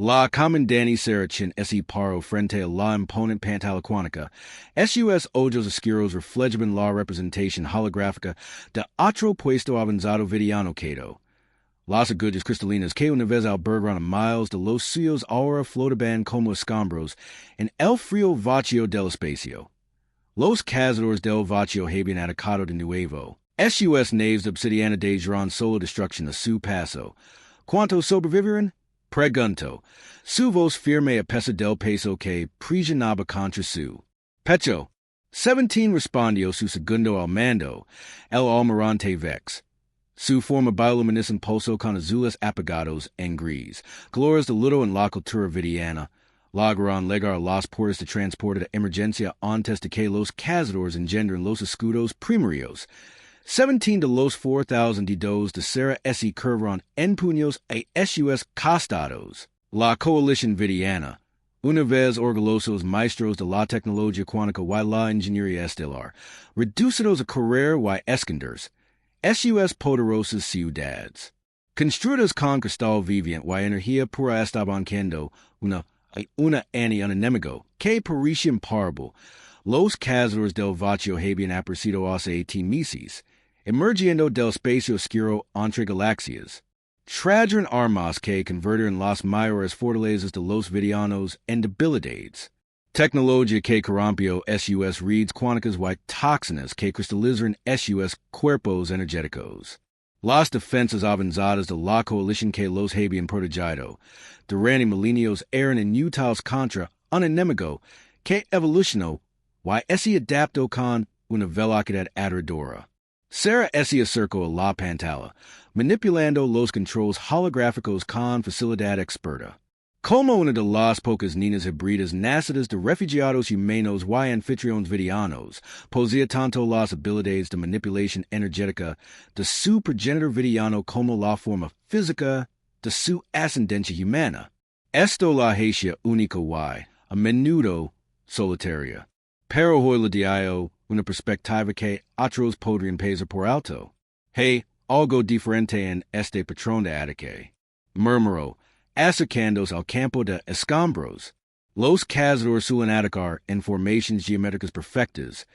La comandante serachin esse paro frente a la imponent pantalaquanica, sus ojos oscuros reflegiban la representation holográfica de otro puesto avanzado vidiano quedo. Las agujas cristalinas que una vez albergaron a miles de los suyos ahora flotaban como escombros en el frío vacío del espacio. Los cazadores del vacío habían atacado de nuevo. Sus naves de obsidiana dejaron solo destrucción a su paso. ¿Cuántos sobrevivieron? Pregunto. Su voz firme a pesar del peso que presionaba contra su pecho. 17 respondió su segundo al mando, el almirante Vex. Su forma bioluminescent pulso con azules apagados en gris. Colores de luto en la cultura vidiana. Lograron llegar las puertas de transporte de emergencia antes de que los cazadores engendren los escudos primarios. 17 de los 4,002 de Sera S. curvaron en puños a sus costados. La coalición vidiana, una vez orgullosos maestros de la tecnología cuántica y la ingeniería estelar, reducidos a correr y esconderse, sus poderosas ciudades. Construidas con cristal viviente y energía pura estaban quedando una ani un enemigo que parecía imparable. Los cazadores del vacío habían aparecido hace 18 meses, emergiendo del espacio oscuro entre galaxias. Trajeron armas que convertían las mayores fortalezas de los vidianos en debilidades. Tecnología que corrompió sus redes cuánticas y toxinas que cristalizaron sus cuerpos energéticos. Las defensas avanzadas de la coalición que los habían protegido durante milenios eran inútiles contra un enemigo que evolucionó y se adaptó con una velocidad aterradora. Sera se acercó a la pantalla, manipulando los controles holográficos con facilidad experta. Como una de las pocas niñas híbridas nacidas de refugiados humanos y anfitriones vidianos, poseía tanto las habilidades de manipulación energética de su progenitor vidiano como la forma física de su ascendencia humana. Esto la hacía única y, a menudo, solitaria. Pero hoy le dio una perspectiva que otros podrían pasar por alto. Hey, algo diferente en este patrón de ataque. Murmuró, acercándose al campo de escombros. Los cazadores suelen atacar en formaciones geométricas perfectas,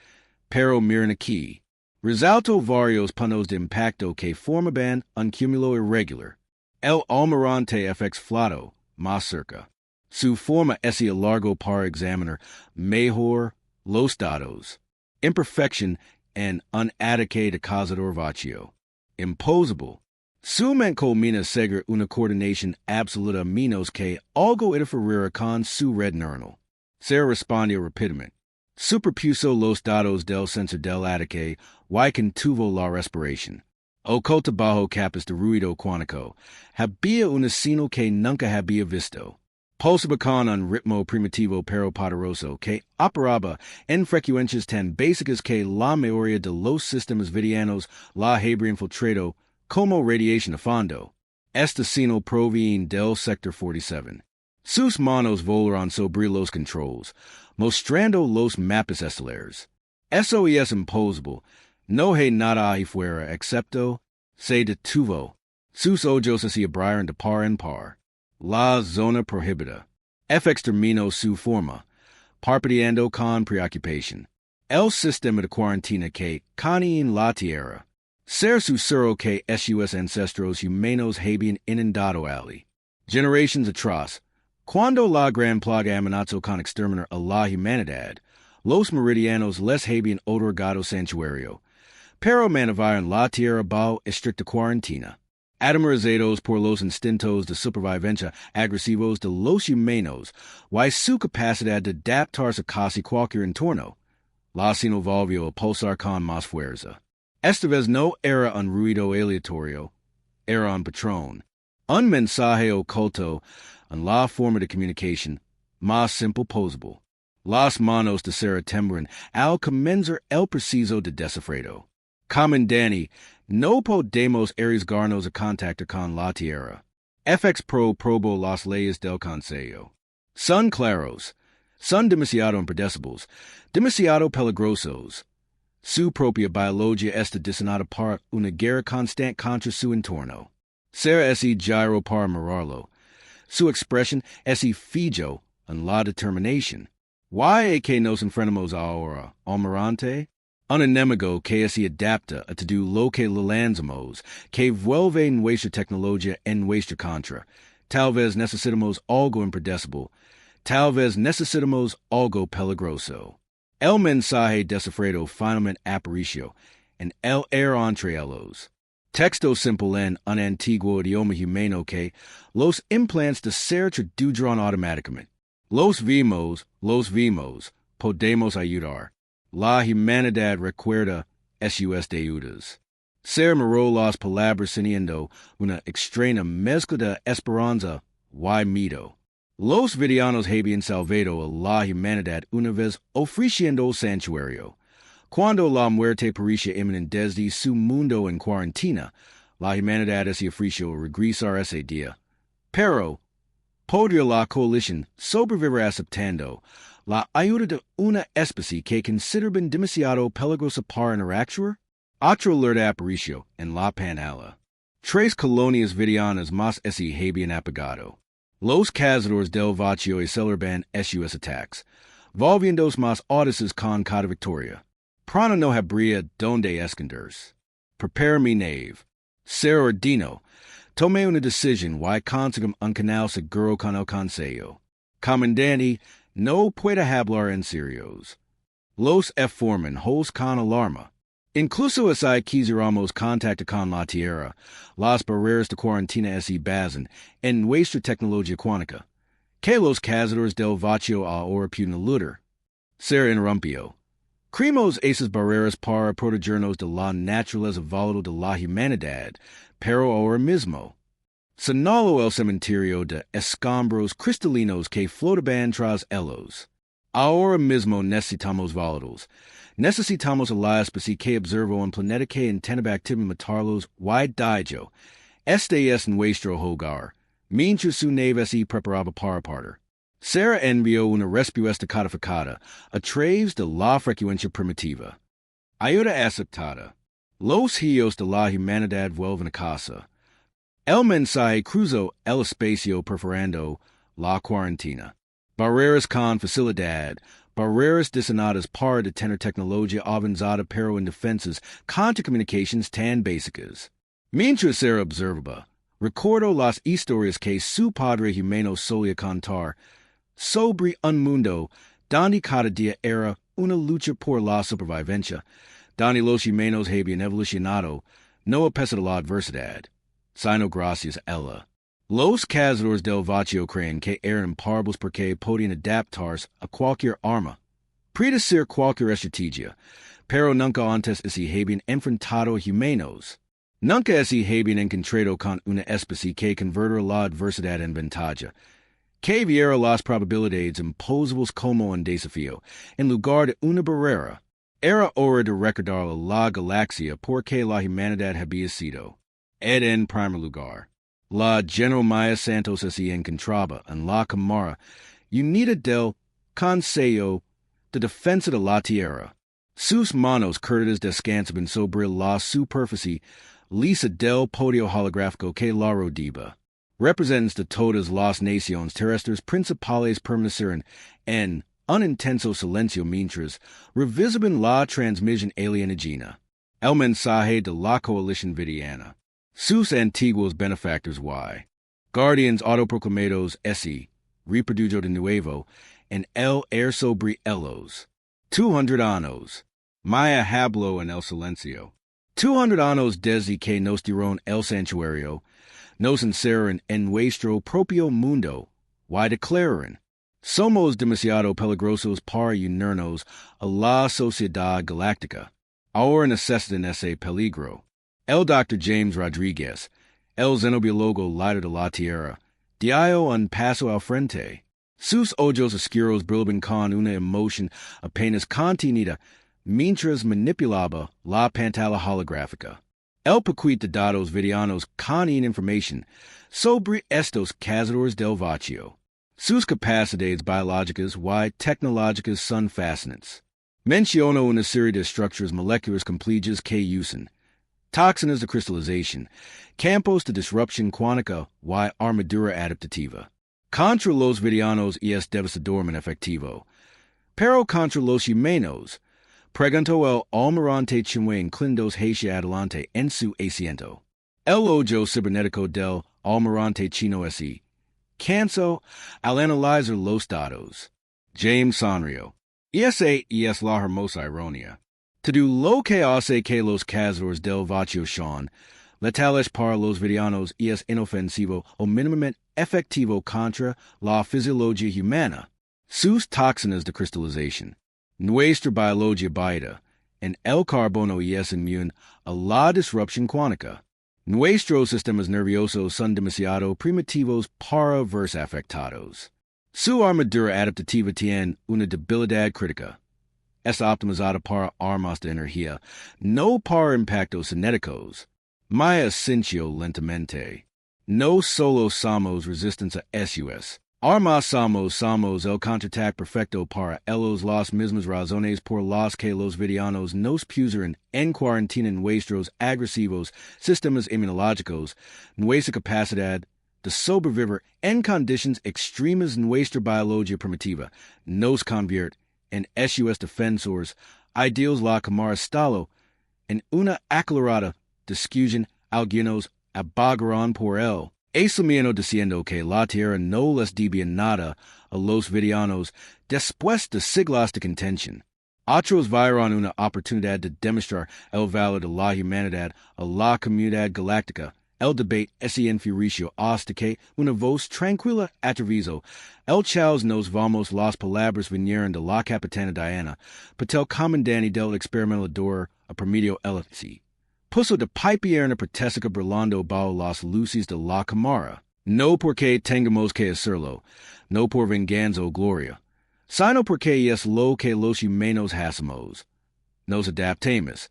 pero miren aquí. Resaltó varios puntos de impacto que formaban un cúmulo irregular. El almirante FX Flato, más cerca. Su forma se alargó para examinar mejor los datos. Imperfection en un ataque de cazador vacío. Imposable. Su mente mina seguir una coordinación absoluta menos que algo interferiera con su red neuronal. Sera respondió rápidamente. Superpuso los datos del sensor del ataque y contuvo la respiración. Oculta bajo capas de ruido cuántico, había una señal que nunca había visto. Pulsaba con un ritmo primitivo pero poderoso que operaba en frecuencias tan básicas que la mayoría de los sistemas vidianos la habría infiltrado como radiación a fondo. Esta señal proviene del sector 47. Sus manos volaron sobre los controles, mostrando los mapas estelares. Eso es imposible. No hay nada ahí fuera excepto se detuvo. Sus ojos se abrieron de par en par. La zona prohibida. FX terminó su forma, parpadeando con preocupación. El sistema de cuarentena que en la tierra. Ser susurro que sus ancestros humanos habían inundado allí. Generaciones atrás, cuando la gran plaga amenazó con exterminar a la humanidad, los meridianos les habían otorgado santuario, pero mantenían la tierra bajo estricta cuarentena. Atemorizados por los instintos de supervivencia agresivos de los humanos y su capacidad de adaptarse a casi cualquier entorno, la señal volvió a pulsar con más fuerza. Esta vez no era un ruido aleatorio, era un patrón, un mensaje oculto en la forma de comunicación más simple posible. Las manos de Sera temblan al comenzar el proceso de descifrado. Comandante, no podemos arriesgarnos a contactar con la tierra. FX Pro probó las leyes del consejo. Son claros, son demasiado impredecibles, demasiado peligrosos. Su propia biología está diseñada para una guerra constante contra su entorno. Sera se giró para mirarlo. Su expression esse fijo en la determinación. Y que nos enfrentamos ahora, almirante? Un enemigo que se adapta a todo lo que le lanzamos, que vuelve nuestra tecnología en nuestra contra. Tal vez necesitamos algo impredecible. Tal vez necesitamos algo peligroso. El mensaje descifrado finalmente apareció en el entre ellos. Texto simple en un antiguo idioma humano que los implantes de ser tradujeron automáticamente. Los vimos, podemos ayudar. La humanidad recuerda sus deudas. Ser miró las palabras teniendo una extraña mezcla de esperanza y miedo. Los villanos habían salvado a la humanidad una vez ofreciendo santuario. Cuando la muerte parecía inminente desde su mundo en cuarentena, la humanidad se ofreció regresar ese día. Pero, ¿podría la coalición sobrevivir aceptando la ayuda de una especie que consideran demasiado peligrosa para interactuar? Otro alerta apareció en la pantalla. 3 colonias villanas más se habían apagado. Los cazadores del vacío aceleran sus ataques, volviéndose más audaces con cada victoria. Pronto no habría donde esconderse. Prepare mi nave. Ser ordino. Tomé una decisión y conseguimos un canal seguro con el consejo. Comandante, no puede hablar en serios. Los forman holes con alarma. Incluso si quisiéramos contacto con la Tierra, las barreras de cuarentena se basan en nuestra tecnología cuántica, que los cazadores del vacío ahora pueden luchar. Ser interrumpió. Creemos esas barreras para protegernos de la naturaleza volátil de la humanidad, pero ahora mismo. Señaló el cementerio de escombros cristalinos que flotaban tras ellos. Ahora mismo necesitamos volátiles. Necesitamos a la especie que observó un planeta que intenta activamente matarlos y dijo. Este es nuestro hogar. Mientras su nave se preparaba para partir. Sarah envió una respuesta codificada a través de la frecuencia primitiva. Ayuda aceptada. Los hijos de la humanidad vuelven a casa. El mensaje cruzó el espacio perforando la cuarentena. Barreras con facilidad. Barreras diseñadas para detener tecnología avanzada pero indefensas contra comunicaciones tan básicas. Mientras Sarah observaba, recordó las historias que su padre humano solía contar sobre un mundo donde cada día era una lucha por la supervivencia, donde los humanos habían evolucionado, no a pesar de la adversidad, sino gracias a ella. Los cazadores del vacío creen que eran imparables porque podían adaptarse a cualquier arma, predecir cualquier estrategia, pero nunca antes se habían enfrentado a humanos. Nunca se habían encontrado con una especie que convertira la adversidad en ventaja, que viera las probabilidades imposibles como un desafío, en lugar de una barrera. Era hora de recordar a la galaxia porque la humanidad había sido. En primer lugar, la General Maya Santos se encontraba en la Cámara Unida del Consejo de Defensa de la Tierra. Sus manos curtas descansaban sobre la superficie lisa del podio holográfico que la rodeaba. Representantes de todas las naciones terrestres principales permanecieron en un intenso silencio mientras revisaban la transmisión alienígena. El mensaje de la coalición vidiana. Sus antiguos benefactores y guardians autoproclamados se reprodujo de nuevo en el air sobre ellos. 200 años. Maya habló en el silencio. 200 años desde que nos dieron el santuario, nos encerran en nuestro propio mundo, y declaran, somos demasiado peligrosos para unirnos a la sociedad galáctica. Ahora necesitan ese peligro. El Dr. James Rodriguez, el xenobiólogo líder de la Tierra, dio un paso al frente. Sus ojos oscuros brillaban con una emoción apenas contenida mientras manipulaba la pantalla holográfica. El bequeath de datos vidianos con información sobre estos cazadores del vacío. Sus capacidades biológicas y tecnológicas son fascinantes. Menciona una serie de estructuras moleculares complejas que usan toxinas de cristalización, campos de disrupción cuántica y armadura adaptativa. Contra los vidianos es devastadormente efectivo. Pero contra los humanos, preguntó el almirante Chimwe inclinados hacia adelante en su asiento. El ojo cibernético del almirante chino es canso al analizar los datos. James sonrió. Esa es la hermosa ironía. Todo lo que hace que los cazadores del vacío sean letales para los vidianos es inofensivo o mínimamente efectivo contra la fisiología humana. Sus toxinas de cristalización. Nuestra biología beta en el carbono es inmune a la disrupción cuántica. Nuestros sistemas nerviosos son demasiado primitivos para verse afectados. Su armadura adaptativa tiene una debilidad crítica. Está optimizada para armas de energía, no para impactos cinéticos. My ascencio lentamente. No solo somos resistentes a SUS. Armas somos el contraataque perfecto para ellos las mismas razones por las que los vidianos nos pusieron en cuarentena nuestros agresivos sistemas inmunológicos, nuestra capacidad de sobrevivir en condiciones extremas nuestra biología primitiva, nos convierte en SUS defensores ideales la cámara estalo en una acalorada discusión algunos abogarán por él. Aislamiento diciendo que la tierra no les debía nada a los vidianos después de siglos de contención. Otros vieron una oportunidad de demostrar el valor de la humanidad a la comunidad galáctica. El debate es enfureció hasta que una voz tranquila atravesó el chaos. Nos vamos. Las palabras vinieron de la capitana Diana, patel comandante del experimentador a promedio LFC. Puso de pipear una protésica brillando bajo las luces de la cámara. No porque tengamos que hacerlo, no por venganza o gloria, sino porque es lo que los humanos hacemos. Nos adaptemos,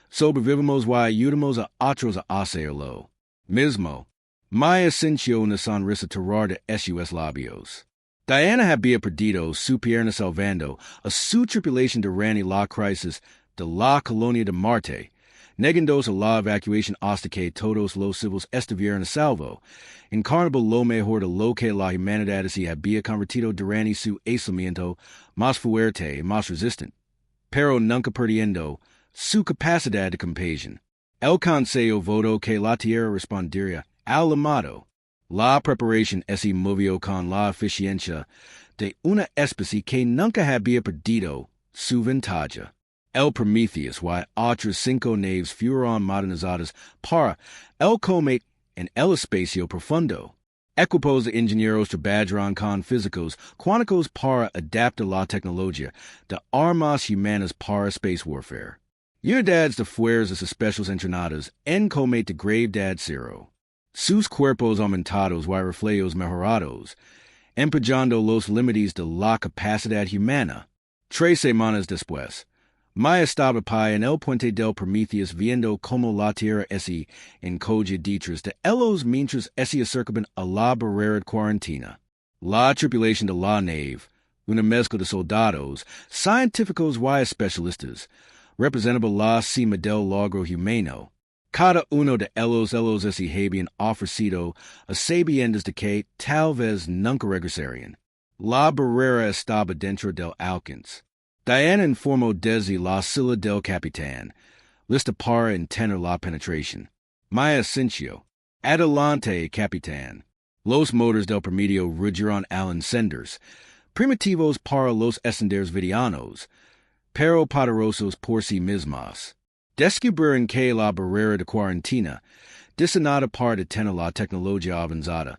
sobrevivimos y ayudamos a otros a hacerlo. Mismo, mi ascensión una sonrisa terror de SUS labios. Diana había perdido su pierna salvando a su tripulación durante la crisis de la colonia de Marte, negándose a la evacuación hasta que todos los civiles estuvieran a salvo, encarnando lo mejor de lo que la humanidad se había convertido durante su aislamiento, más fuerte y más resistente, pero nunca perdiendo su capacidad de compasión. El Consejo votó que la Tierra respondería al llamado. La preparación se movió con la eficiencia de una especie que nunca había perdido su ventaja. El Prometheus y otras 5 naves fueron modernizadas para el combate en el espacio profundo. Equipos de ingenieros trabajaron con físicos cuánticos para adaptar la tecnología de armas humanas para space warfare. Unidades de fuerzas especiales entrenadas en combate de gravedad cero. Sus cuerpos aumentados y reflejos mejorados, empollando los límites de la capacidad humana. 3 semanas después, me estaba en el puente del Prometheus viendo como la Tierra se encoge detrás de ellos mientras se acercaban a la barrera de cuarentena. La tripulación de la nave, una mezcla de soldados, científicos y especialistas, representaba la cima del logro humano. Cada uno de ellos se habían ofrecido a sabiendas de que tal vez nunca regresarían. La barrera estaba dentro del alcance. Diana informó desde la silla del capitán, lista para intentar la penetración. Mi ascensión. Adelante, capitán. Los motores del promedio rugieron al encenders, primitivos para los encenders vidianos, pero poderosos por sí mismos. Descubrieron que la barrera de cuarentena, diseñada para detener la tecnología avanzada,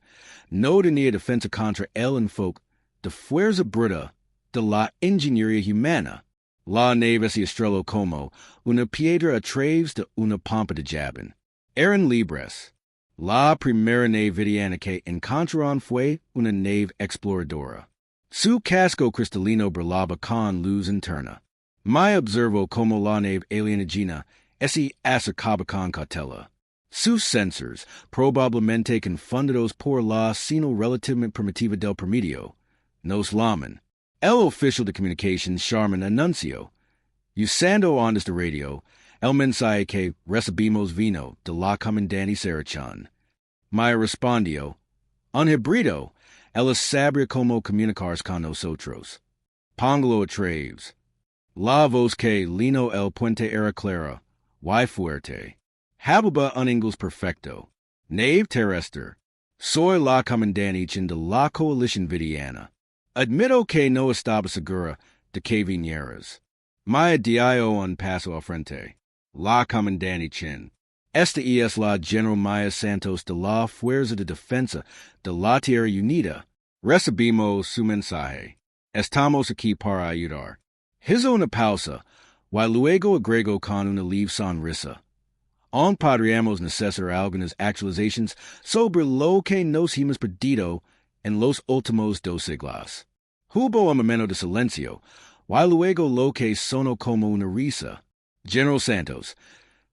no tenía defensa contra el enfoque de fuerza bruta de la ingeniería humana. La nave se estrelló como una piedra a través de una pompa de jabón. Eran libres. La primera nave vidiana que encontraron fue una nave exploradora. Su casco cristalino brillaba con luz interna. Me observó como la nave alienígena se acercaba con cautela. Sus sensors, probablemente confundidos por la señal relativamente primitiva del promedio, nos llaman. El oficial de comunicación Sharman anunció, usando ondas de radio, el mensaje que recibimos vino de la comandante Sarachan. Me respondió, un híbrido, Elas sabria como comunicares con nosotros. Ponglo a traves. La voz que lino el puente era clara, y fuerte. Hababa un inglés perfecto. Nave terrestre. Soy la comandante de la coalición vidiana. Admito que no estaba segura de que vinieras. Maya dio un paso al frente. La comandante chin. Esta es la General Maya Santos de la Fuerza de Defensa de la Tierra Unida. Recibimos su mensaje. Estamos aquí para ayudar. Hizo una pausa, y luego agregó con una leve sonrisa. Aún podríamos necesitar algunas actualizaciones sobre lo que nos hemos perdido en los últimos 2 siglos. Hubo un momento de silencio, y luego lo que sonó como una risa. General Santos,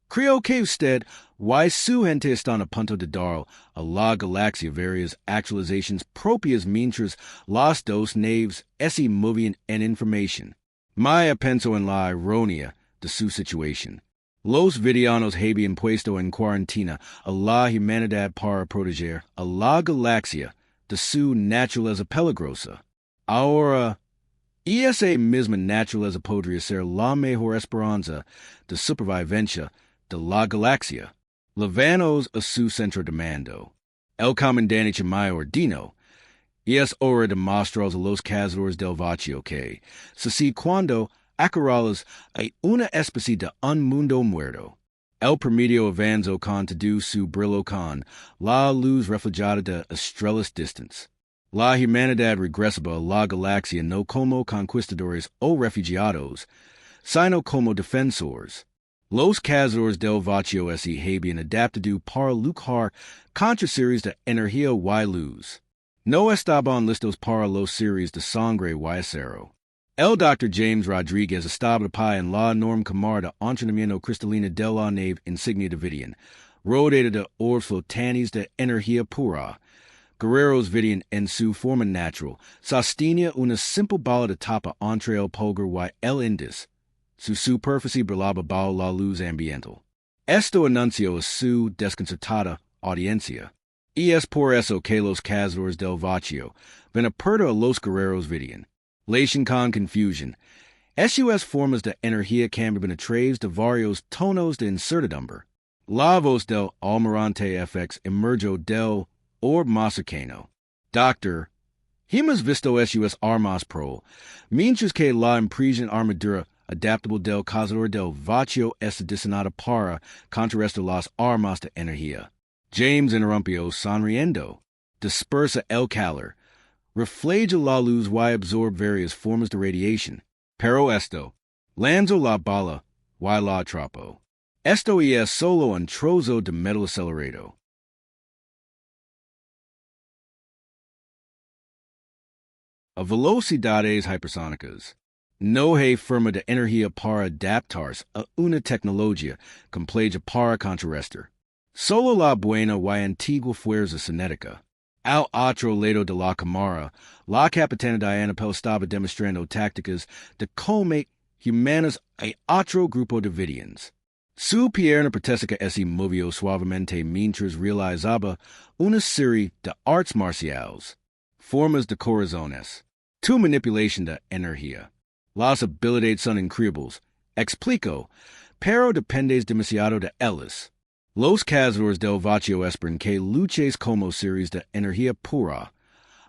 creo que usted y su gente están a punto de dar a la galaxia varias actualizaciones propias mientras las dos naves se movían en información. Maya pensó en la ironía de su situación. Los vidianos habían puesto en cuarentena a la humanidad para proteger a la galaxia de su naturaleza peligrosa. Ahora, esa misma naturaleza podría ser la mejor esperanza de supervivencia de la galaxia. Levanos a su centro de mando. El comandante Maya ordinó. Es hora de mostrar a los cazadores del vacío que, si cuando acorralas hay una especie de un mundo muerto. El permitió avanzó con todo su brillo con la luz reflejada de estrellas distantes. La humanidad regresaba a la galaxia no como conquistadores o refugiados, sino como defensores. Los cazadores del vacío se habían adaptado para luchar contra series de energía y luz. No estaban listos para los series de sangre y acero. El Dr. James Rodriguez estaba en la enorme cámara de entrenamiento cristalina de la nave insignia de Vidian, rodeada de orbes flotantes de energía pura. Guerreros Vidian en su forma natural sostenía una simple bala de tapa entre el pulgar y el índice. Su superficie brillaba bajo la luz ambiental. Esto anunció a su desconcertada audiencia. Y es por eso que los cazadores del vacío ven a perder a los guerreros Vidian. Lechen con confusión. Esas formas de energía cambian a través de varios tonos de incertidumbre. La voz del almirante FX emergió del orbe más cercano. Doctor, hemos visto sus armas pro, mientras que la impresión armadura adaptable del cazador del vacío está diseñada para contrarrestar las armas de energía. James interrumpió sonriendo. Dispersa el calor. Refleja la luz y absorbe varias formas de radiación. Pero esto, lanzo la bala y la atrapo. Esto es solo un trozo de metal acelerado. A velocidades hipersónicas. No hay forma de energía para adaptarse a una tecnología compleja para contrarrestar. Solo la buena y antigua fuerza cinética. Al otro lado de la cámara, la capitana Diana Pell estaba demostrando tácticas de combate humanas a otro grupo de Vidians. Su pierna protésica se movió suavemente mientras realizaba una serie de artes marciales. Formas de corazones. Tu manipulación de energía. Las habilidades son increíbles. Explico, pero dependes demasiado de ellas. Los cazadores del vacío esperan que luches como series de energía pura,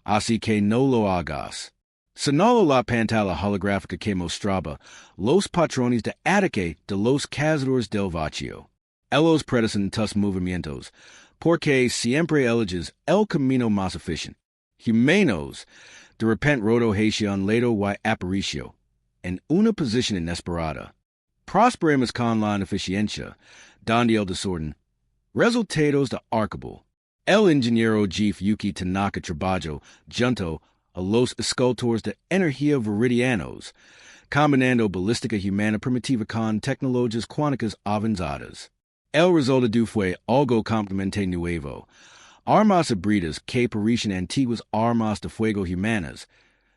así que no lo hagas. Señaló la pantalla holográfica que mostraba los patrones de ataque de los cazadores del vacío. Ellos predicen tus movimientos, porque siempre eliges el camino más eficiente. Humanos, de repente rotación lado y aparicio, en una posición inesperada. Prosperemos con la ineficiencia, donde el desorden. Resultados de arcable. El ingeniero Jeff Yuki Tanaka trabajó junto a los escultores de energía viridianos, combinando balística humana primitiva con tecnologías cuánticas avanzadas. El resultado fue algo completamente nuevo. Armas híbridas que parecen antiguas armas de fuego humanas,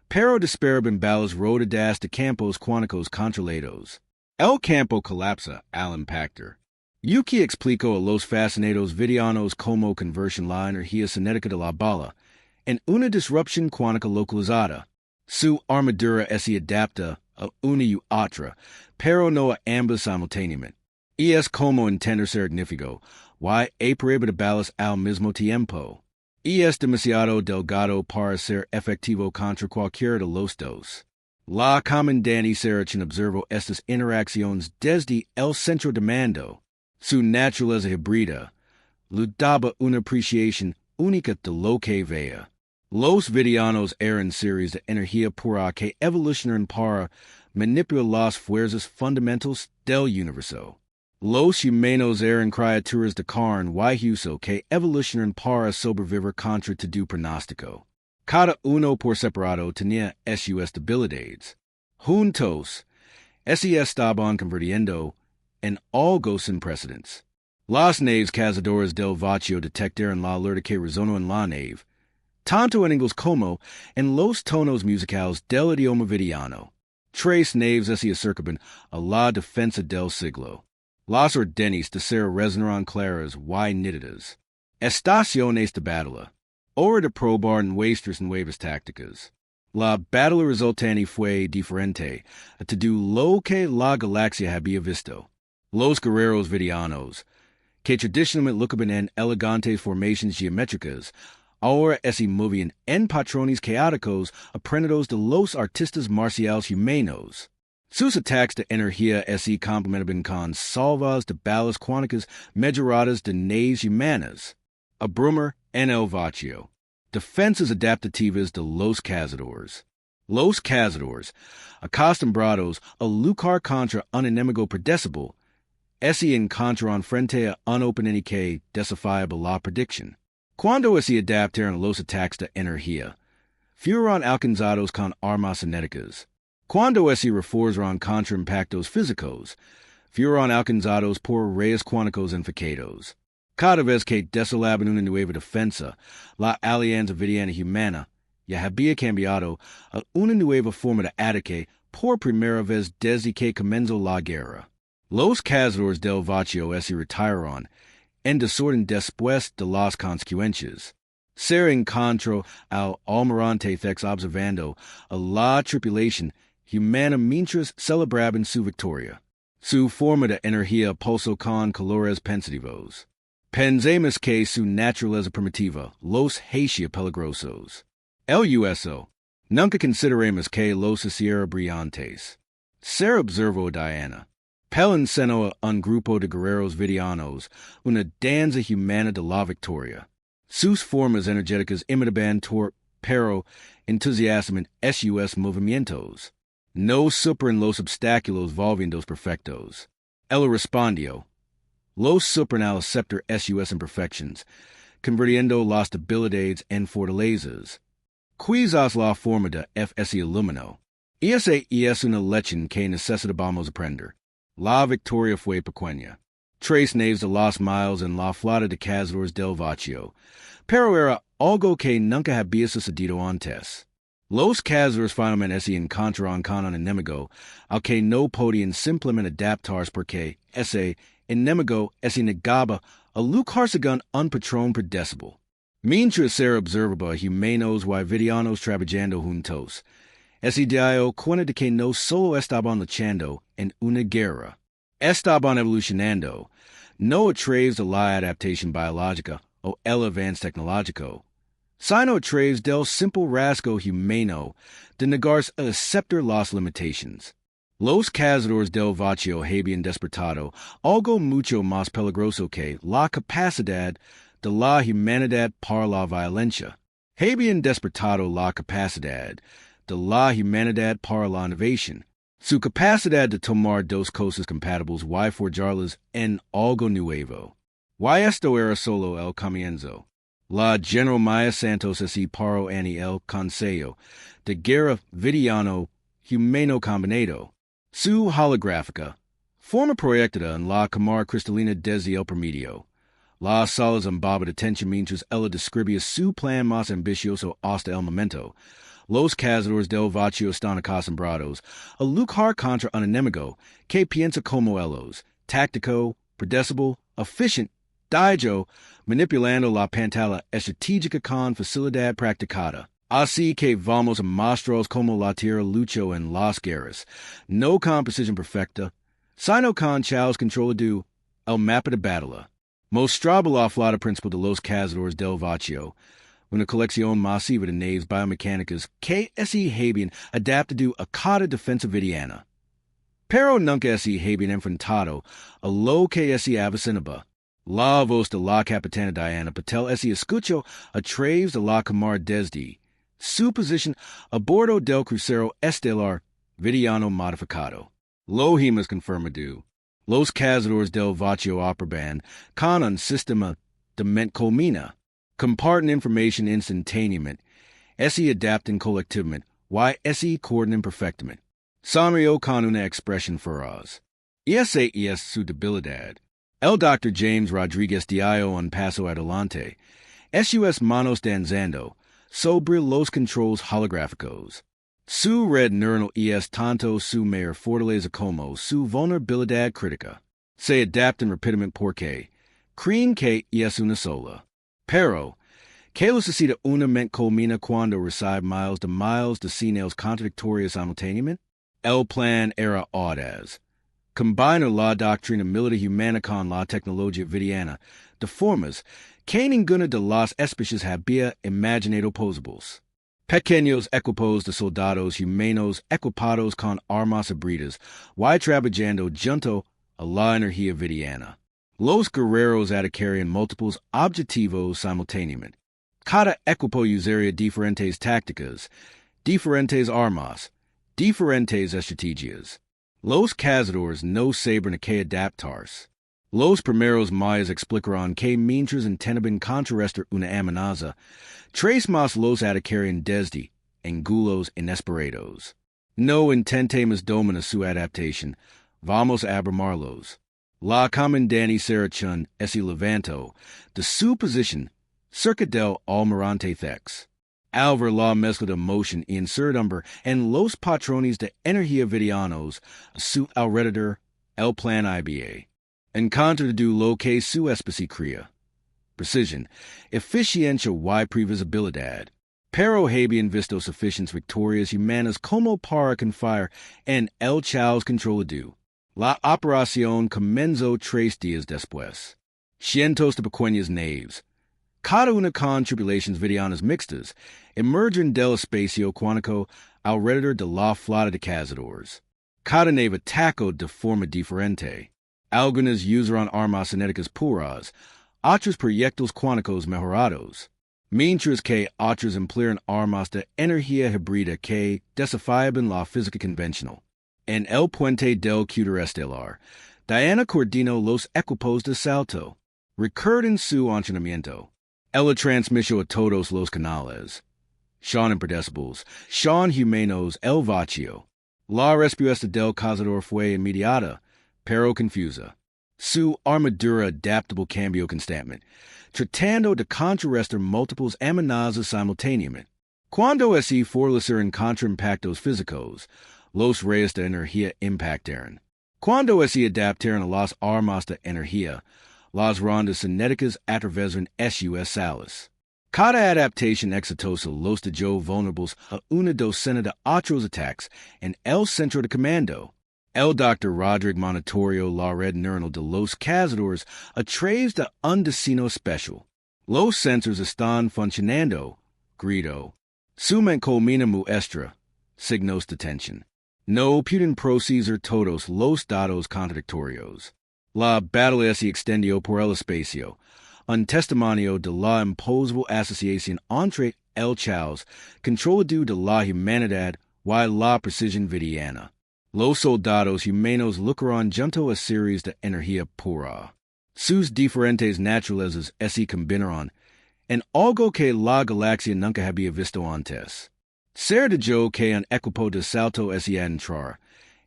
pero disparaban balas rodadas de campos cuánticos controlados. El campo colapsa al impactar. Yuki explicó a los fascinados vidianos cómo convertir la energía cinética de la bala en una disrupción cuántica localizada. Su armadura es adapta a una y otra, pero no a ambas simultáneamente. Y es como entender significado, y prohibido balas al mismo tiempo. Y es demasiado delgado para ser efectivo contra cualquiera de los dos. La comandante Serachin observó estas interacciones desde el centro de mando. Su naturaleza híbrida le daba una apreciación única de lo que veía. Los vidianos eran series de energía pura que evolucionaron para manipular las fuerzas fundamentales del universo. Los humanos eran criaturas de carne y hueso que evolucionaron para sobrevivir contra todo pronóstico. Cada uno por separado tenía sus debilidades. Juntos, se estaban convirtiendo en algo sin precedentes. Las naves cazadoras del vacío detectaron la alerta que resonó en la nave, tanto en inglés como en los tonos musicales del idioma vidiano. Tres naves se acercaban a la defensa del siglo. Las órdenes de ser resonaron claras y nítidas. Estaciones de batalla. Hora de probar nuestras nuevas tácticas. La batalla resultante fue diferente a todo lo que la galaxia había visto. Los guerreros vidianos, que tradicionalmente luchaban en elegantes formaciones geométricas, ahora se movían en patrones caóticos aprendidos de los artistas marciales humanos. Sus ataques de energía se complementaban con salvas de balas cuánticas mejoradas de naves humanas. Abrumer en el vacío. Defensas adaptativas de los cazadores. Los cazadores, acostumbrados a luchar contra un enemigo predecible, se encontraron frente a un oponente que desafiaba la predicción. Cuando se adaptaron los ataques de energía, fueron alcanzados con armas cinéticas. Cuando se reforzaron contra impactos físicos, fueron alcanzados por rayos cuánticos enfocados. Cada vez que desolaban una nueva defensa, la alianza vidiana humana ya había cambiado a una nueva forma de ataque por primera vez desde que comenzó la guerra. Los cazadores del vacío se retiraron en desorden después de las consecuencias. Se encontró al almirante Thex observando a la tripulación humana mientras celebraban su victoria. Su forma de energía pulsó con colores pensativos. Pensemos que su naturaleza primitiva los hacía peligrosos. El uso. Nunca consideremos que los hiciera brillantes. Se observó Diana. Pel enseñó a un grupo de guerreros vidianos una danza humana de la victoria. Sus formas energéticas imitaban pero entusiasman sus movimientos. No superan los obstáculos volviéndose perfectos. Él respondió. Los superan al aceptar sus imperfecciones, convirtiendo las debilidades en fortalezas. Quizás la forma de se iluminó. Esa es una lección que necesitamos aprender. La victoria fue pequeña. Tres naves de los miles en la flota de cazadores del vacío, pero era algo que nunca había sucedido antes. Los cazadores finalmente se encontraron con un enemigo al que no podían simplemente adaptarse porque ese enemigo se negaba a lucharse con un patrón predecible. Mientras se observaba humanos y vidianos trabajando juntos, se dio cuenta de que no solo estaban luchando en una guerra, estaban evolucionando, no a través de la adaptación biológica o el avance tecnológico, sino a través del simple rasgo humano de negarse a aceptar las limitaciones. Los cazadores del vacío habían despertado algo mucho más peligroso que la capacidad de la humanidad para la violencia. Habían despertado la capacidad de la humanidad para la innovación. Su capacidad de tomar dos cosas compatibles y forjarlas en algo nuevo. Y esto era solo el comienzo. La General Maya Santos se paró en el Consejo de Guerra Vidiano Humano Combinado. Su holográfica, forma proyectada en la cámara cristalina desde el promedio. Las salas embaba de tensión mientras ella describía su plan más ambicioso hasta el momento. Los cazadores del vacío están acostumbrados a luchar contra un enemigo que piensa como ellos, táctico, predecible, efficient, Staijo, manipulando la pantalla estratégica con facilidad practicada. Así que vamos a mostrar como la tierra luchó en las guerras, no con precisión perfecta, sino con chaos control do el mapa de batalla. Mostraba la flota principal de los cazadores del vacío, una colección masiva de naves biomecánicas que se habían adaptado a cada defensa vidiana. Pero nunca se habían enfrentado a lo que se avecinaba. La voz de la capitana Diana Patel se escuchó a través de la cámara desde su posición a bordo del crucero estelar vidiano modificado. Lo hemos confirmado. Los cazadores del vacío operan con un sistema de mente colmena. Comparten information instantaneamente, se adaptan colectivamente, se coordinan perfectamente. Sonrió con una expresión feroz. Y esa es su debilidad. El Dr. James Rodriguez dio un paso adelante. Sus manos danzando sobre los controls holográficos. Su red neuronal es tanto su mayor fortaleza como su vulnerabilidad crítica. Se adaptan rápidamente porque creen que es una sola. Pero, ¿qué necesita una mente colmena cuando recibe miles de señales contradictorias simultáneamente? El plan era audaz. Combinar la doctrina militar humana con la tecnología vidiana de formas que ninguna de las especies había imaginado posibles. Pequeños equipos de soldados humanos equipados con armas híbridas, trabajando junto a la energía vidiana. Los guerreros adquieren múltiples objetivos simultáneamente. Cada equipo usaría diferentes tácticas, diferentes armas, diferentes estrategias. Los cazadores no saben a qué adaptarse. Los primeros mayas explicaron que mientras intentaban contrarrestar una amenaza, tres más los adquieren desde ángulos inesperados. No intentemos dominar su adaptación, vamos a abrumarlos. La comandante Sarah Chun se levantó de su posición cerca del almirante Thex. Al ver la mezcla de emoción y incertidumbre en los patrones de energía vidianos a su alrededor, el plan IBA. En contra de lo que su especie crea. Precision, eficiencia y previsibilidad. Pero habían visto suficientes victorias humanas como para confiar en el chaos controlado. La operación comenzó 3 días después. Cientos de pequeñas naves, cada una con tripulaciones vidianas mixtas, emergen del espacio cuántico alrededor de la flota de cazadores. Cada nave atacó de forma diferente. Algunas usaron armas cinéticas puras, otras proyectos cuánticos mejorados, mientras que otras emplearon armas de energía híbrida que desafiaban la física convencional. En el puente del cúter estelar, Diana coordinó los equipos de salto. Recuerden su entrenamiento. Ella transmitió a todos los canales. Son impredecibles, son humanos el vacío. La respuesta del cazador fue inmediata, pero confusa. Su armadura adaptable cambió constantemente, tratando de contrarrestar múltiples amenazas simultáneamente. Cuando se fortalecieron contra impactos físicos, los rayos de energía impactaron. Cuando se adaptaron a las armas de energía, las rondas cinéticas atravesaron sus salas. Cada adaptación exitosa los dejó vulnerables a una docena de otros ataques en el centro de comando. El Dr. Rodrigo monitoreó la red neuronal de los cazadores a través de un destino especial. Los sensores están funcionando, gritó. Su mente colmena muestra signos de tensión. No pueden procesar todos los datos contradictorios. La batalla se extendió por el espacio, un testimonio de la imposible asociación entre el chaos controlado de la humanidad y la precisión vidiana. Los soldados humanos lucraron junto a series de energía pura. Sus diferentes naturalezas se combinaron en algo que la galaxia nunca había visto antes. Ser de yo que un equipo de salto se entrar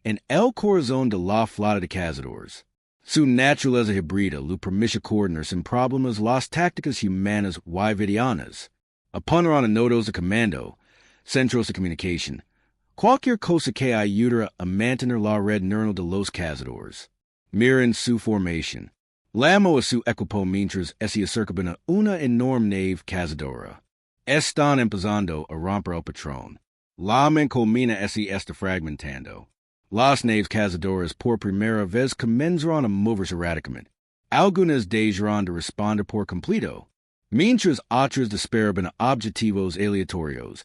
en el corazón de la flota de cazadores. Su naturaleza híbrida lo permite coordinar sin problemas las tácticas humanas y vidianas. Aponaron nodos de comando, centros de comunicación, cualquier cosa que ayude a mantener la red neuronal de los cazadores. Miren su formación. Lamo su equipo mientras se acercaban a una enorme nave cazadora. Están empezando a romper el patrón. La mencomina se está fragmentando. Las naves cazadoras por primera vez comenzaron a moverse radicalmente. Algunas dejaron de responder por completo, mientras otras disparaban objetivos aleatorios.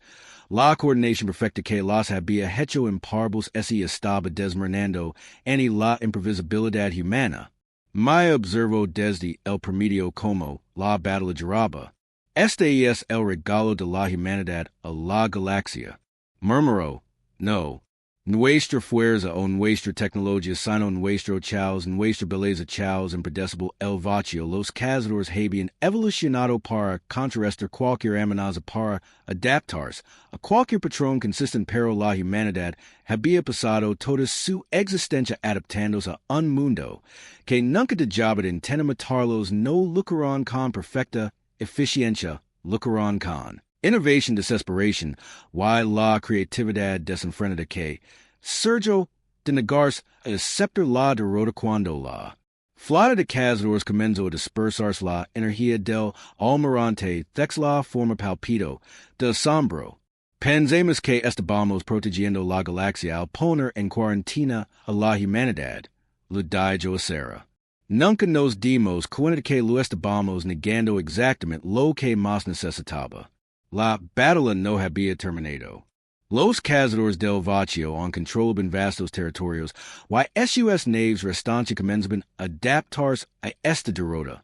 La coordinación perfecta que las había hecho imparables se estaba desmoronando en la imprevisibilidad humana. Me observo desde el promedio como la batalla duraba. Este es el regalo de la humanidad a la galaxia. Murmuró, no. Nuestra fuerza o nuestra tecnología sino nuestro chaos, nuestra belleza chaos impredecible el vacío. Los cazadores habían evolucionado para contrarrestar cualquier amenaza para adaptarse a cualquier patrón consistente, pero la humanidad había pasado toda su existencia adaptándose a un mundo que nunca dejaba de intentar matarlos. No lucraron con perfecta eficiencia, lucraron con innovation, desesperación, y la creatividad desenfrenada que Sergio de negarse a aceptar la derrota cuando la flota de cazadores comenzó a dispersarse. La energía del almirante dex la forma palpito de asombro. Pensemos que estábamos protegiendo la galaxia al poner en cuarentena a la humanidad. Lo dijo Sarah. Nunca nos dimos cuenta que lo estábamos negando exactamente lo que más necesitaba. La batalla no había terminado. Los cazadores del vacío on controlaban vastos territorios, y naves restantes comenzaban a adaptarse a esta derrota.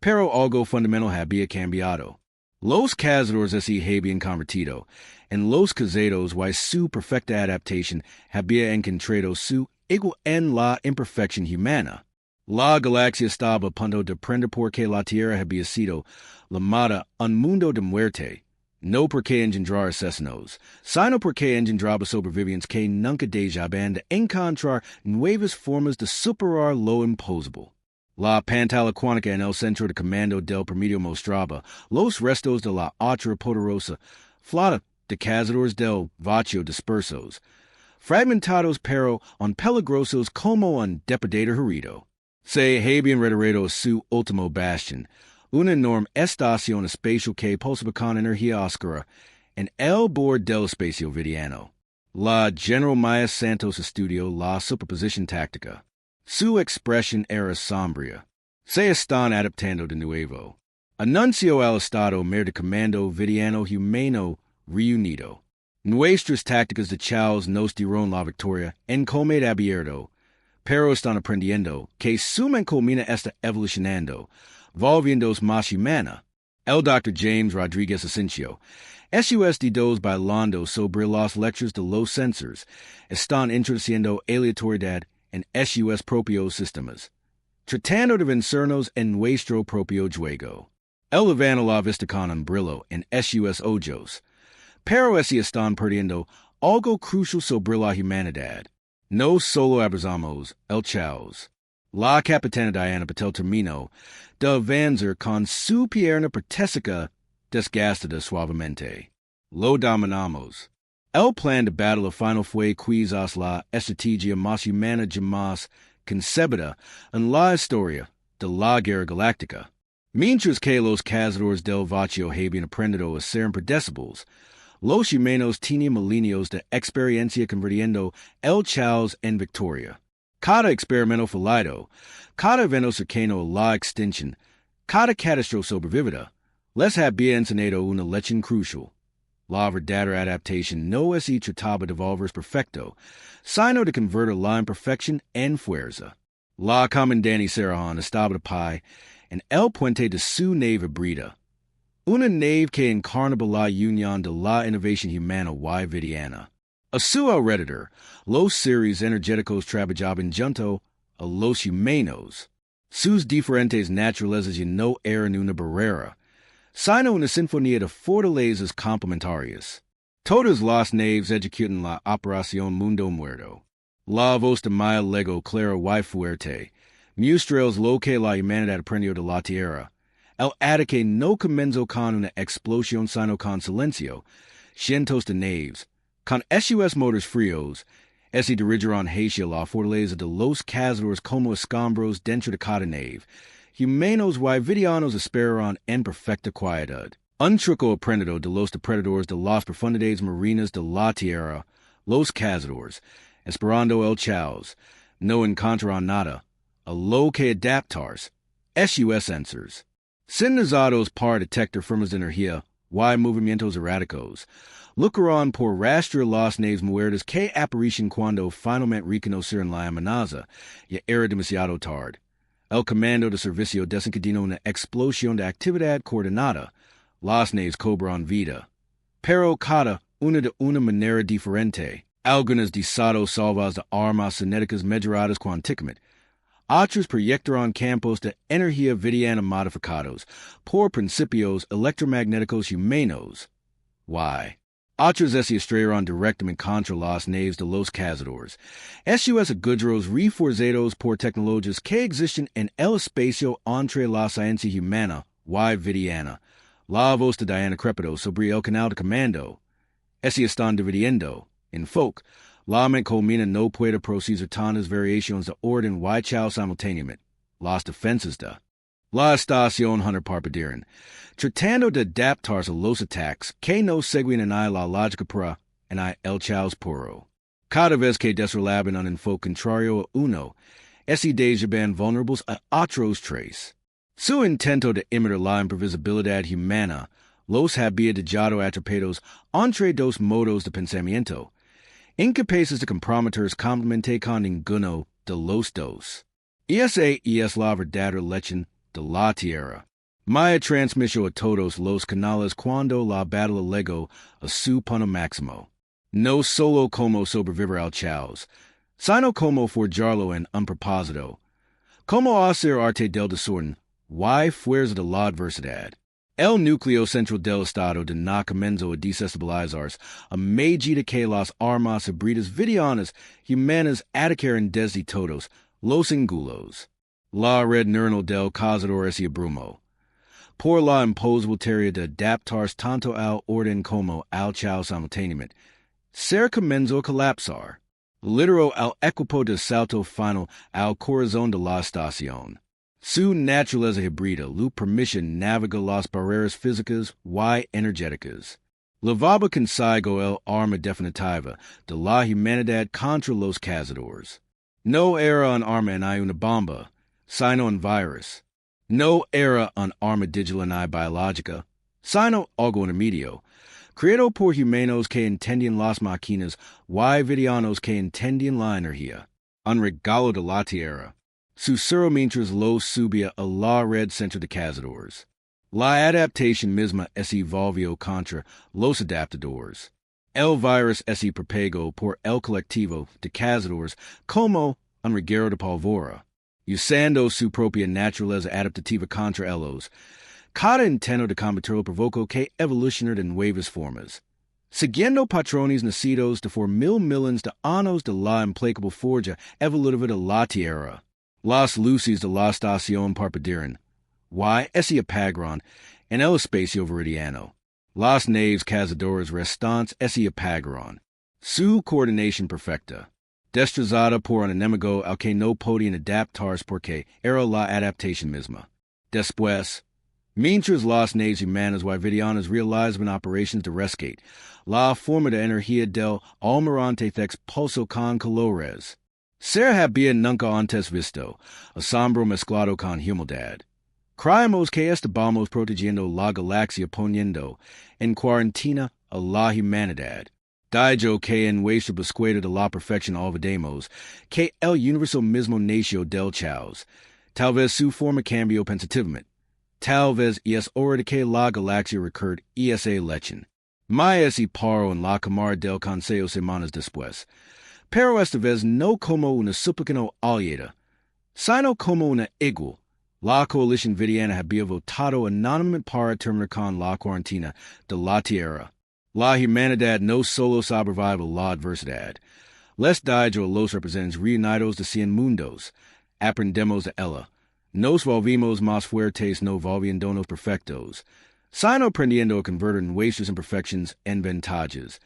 Pero algo fundamental había cambiado. Los cazadores se habían convertido en los cazados, y su perfecta adaptación había encontrado su igual en la imperfección humana. La galaxia estaba a punto de prender porque la Tierra había sido llamada un mundo de muerte. No porque engendrar asesinos, sino porque engendraba sobrevivientes que nunca dejaban de encontrar nuevas formas de superar lo imposible. La pantalla cuántica en el centro de comando del promedio mostraba los restos de la otra poderosa flota de cazadores del vacío dispersos, fragmentados pero un peligrosos como un depredador herido. Se habían retirado a su último bastión, una enorme estación espacial que pulsaba con energía oscura en el borde del espacio vidiano. La General Maya Santos estudió la superposición táctica. Su expresión era sombría. Se están adaptando de nuevo. Anunció al Estado Mayor de Comando Vidiano Humano reunido. Nuestras tácticas de chaos nos dieron la victoria en combate abierto, pero están aprendiendo que su mencomina está evolucionando, volviéndose más humana. El Dr. James Rodriguez Asensio, SUSD2 bailando sobre las lecturas de los sensors, están introduciendo aleatoriedad en SUS propios sistemas, tratando de vencernos en nuestro propio juego. Elevando la vista con un brillo en SUS ojos, pero se están perdiendo algo crucial sobre la humanidad. No solo abrazamos el chaos. La capitana Diana Patel terminó de avanzar con su pierna protésica desgastada suavemente. Lo dominamos. El plan de batalla final fue quizás la estrategia más humana jamás concebida en la historia de la Guerra Galáctica. Mientras que los cazadores del vacío habían aprendido a ser impredecibles, los humanos tenían milenios de experiencia convirtiendo el chaos en victoria. Cada experimento fallido, cada evento cercano a la extinción, cada catástrofe sobrevivida, les había enseñado una lección crucial. La verdadera adaptación no se trataba de volverse perfecto, sino de convertir la imperfección en fuerza. La comandante Sarahan estaba de pie en el puente de su nave brida. Una nave que encarnaba la unión de la innovación humana y vidiana. A su alrededor, los seres energéticos trabajaban junto a los humanos. Sus diferentes naturalezas ya no eran una barrera, sino una sinfonía de fortalezas complementarias. Todas las naves ejecutan la operación Mundo Muerto. La voz de Maya Lego clara y fuerte, muestra lo que la humanidad aprendió de la Tierra. El ataque no comenzó con una explosión sino con silencio, cientos de naves, con SUS motores fríos, dirigieron hacia la fortaleza de los cazadores como escombros dentro de cada nave, humanos y vidianos esperaron en perfecta quietud. Un truco aprendido de los depredadores de las profundidades marinas de la tierra, los cazadores, esperando el chaos, no encontraron nada, a lo que adaptarse, HFY sensors. Sinizados para detectar formas de energía, y movimientos erráticos. Lucraron por rastrear las naves muertas que aparecen cuando finalmente reconocieron la amenaza, ya era demasiado tarde. El comando de servicio desencadenó una explosión de actividad coordinada. Las naves cobran vida. Pero cada una de una manera diferente. Algunas desados salvas de armas cinéticas mejoradas cuánticamente. Otros proyectaron campos de energía vidiana modificados por principios electromagnéticos humanos. Y. Otros se estrellaron directamente contra las naves de los cazadores. HFY agudros reforzados por tecnologías que existen en el espacio entre la ciencia humana y vidiana. La voz de Diana Crepido sobre el canal de comando. Se están dividiendo. En folk, la mente culmina no puede procesar tantas variaciones de orden y chao simultáneamente. Las defensas de la estación Hunter parpadearon, tratando de adaptarse a los ataques que no siguen en la lógica pura en el chaos puro. Cada vez que desrelaban un enfoque contrario a uno, se dejaban vulnerables a otros tres. Su intento de imitar la imprevisibilidad humana los había dejado atrapados entre dos modos de pensamiento, incapaces de comprometerse completamente con ninguno de los dos. Esa es la verdadera lección de la tierra. Maya transmitió a todos los canales cuando la batalla llegó a su punto máximo. No solo como sobrevivir al chaos, sino como forjarlo en un propósito. Como hacer arte del desorden, y fuerza de la adversidad. El núcleo central del estado de no comenzó a desestabilizarse a medida que las armas híbridas vidianas humanas adquieren desde todos los ángulos. La red neuronal del cazador se abrumó. Por la imposible tarea de adaptarse tanto al orden como al chaos simultáneamente, se comenzó a colapsar. Lideró al equipo de salto final al corazón de la estación. Su naturaleza híbrida le permite navegar las barreras físicas y energéticas. Levaba consigo el arma definitiva de la humanidad contra los cazadores. No era un arma en una bomba, sino un virus. No era un arma digital y biológica, sino algo intermedio, creado por humanos que entendían las máquinas y vidianos que entendían la energía. Un regalo de la tierra. Susurro mientras lo subía a la red centro de cazadores. La adaptación misma se volvió contra los adaptadores. El virus se propagó por el colectivo de cazadores como un reguero de pólvora, usando su propia naturaleza adaptativa contra ellos. Cada intento de combatirlo provocó que evolucionara en nuevas formas. Siguiendo patrones nacidos de por millones de años de la implacable forja evolutiva de la tierra. Las luces de la estación parpadearon, y se apagaron en el espacio veridiano. Las naves cazadoras restantes se apagaron. Su coordinación perfecta, destrozada por un enemigo al que no podían adaptarse porque era la adaptación misma. Después, mientras las naves humanas y vidianas realizaban operaciones de rescate, la forma de energía del almirante expulsó con colores. Se había nunca antes visto, asombro mezclado con humildad. Creemos que estábamos protegiendo la galaxia poniendo en cuarentena a la humanidad. Dijo que en nuestra búsqueda de la perfección olvidemos que el universo mismo nació del chaos. Tal vez su forma cambió pensativamente. Tal vez es hora de que la galaxia recuerde esa lección. Maya se paró en la cámara del consejo semanas después. Pero esta vez no como una súplica aliada, sino como una igual. La coalición vidiana había votado anónimamente para terminar con la cuarentena de la tierra. La humanidad no solo sobrevive la adversidad. Les dijo a los representantes reunidos de 100 mundos. Aprendemos de ella. Nos volvimos más fuertes no volviéndonos perfectos, sino aprendiendo a convertir nuestras imperfecciones en ventajas.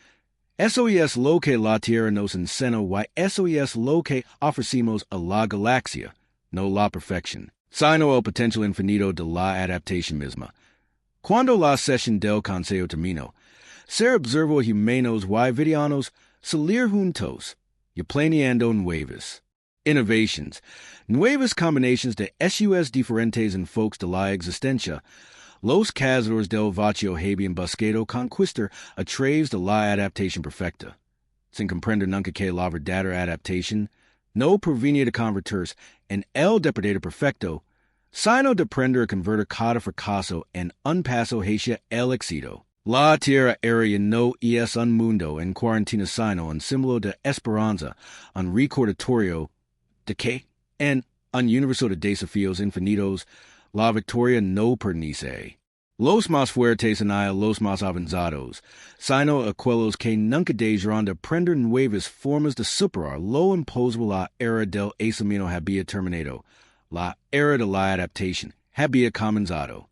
Eso es lo que la Tierra nos enseña y eso es lo que ofrecemos a la galaxia, no la perfección. Sino el potencial infinito de la adaptación misma. Cuando la sesión del consejo terminó, se observó humanos y vidianos salir juntos, y planeando nuevas innovations, nuevas combinaciones de SUS diferentes enfoques de la existencia. Los cazadores del vacío habían buscado conquistar a través de la adaptación perfecta, sin comprender nunca que la verdadera adaptación no provenía de convertirse en el depredador perfecto, sino de aprender a convertir cada fracaso en un paso hacia el éxito. La tierra era no es un mundo en cuarentena sino un símbolo de esperanza, un recordatorio de que, en un universo de desafíos infinitos, la victoria no pertenece los más fuertes ni a los más avanzados, sino a aquellos que nunca dejarán de aprender nuevas formas de superar lo imposible. La era del aislamiento había terminado. La era de la adaptación había comenzado.